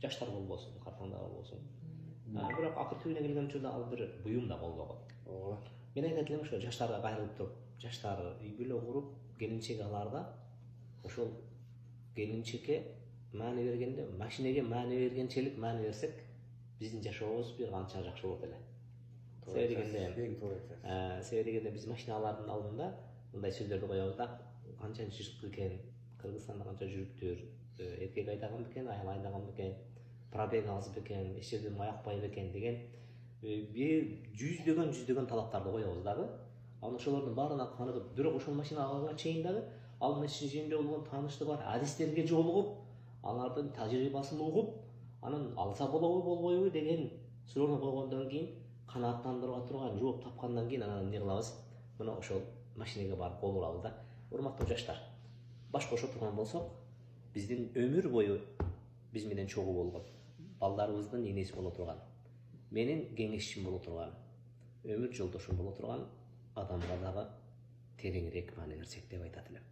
жаштар болбосун, картаңдар болбосун. Бирок акыр түбүнө келген учурда ал бир буюм да болбогон. Ооба. Мен айтат элем ошо жаштарга кайрылып туруп, жаштар үй бүлө куруп, келинчек аларга ошол келинчекке маани бергенде, машинеге маани бергенчелик маани берсек, биздин жашообуз бир канча жакшы болот эле. Себеби дегенде биз машиналардын алдында мындай сөздөрдү коебуз да, канча жырткы экен, Кыргызстанда канча жүрүктөр, эркек айдаган бекен, аял айдаган бекен, пробег аз бекен, эч жерден маякпай бекен деген жүздөгөн талаптарды коебуз дагы. Анан ошолордун баарына каныгып, бирок ошол машина алганга чейин дагы ал машинеде болгон тааныштык бар, адистерге жолугуп, алардын тажрыйбасын угуп, анан алса болобу болбойбу деген суроону койгондон кийин канааттандырып турган жооп тапкандан кийин анан эмне кылабыз? Мына ошол машинеге барып кол урабыз да. Урматтуу жаштар, баш кошо турган болсок, биздин өмүр бою биз менен чогуу болгон, балдарыбыздын энеси боло турган, менин кеңешчим боло турган, өмүр жолдошум боло турган адамга дагы тереңирээк маани берсек деп айтат элем.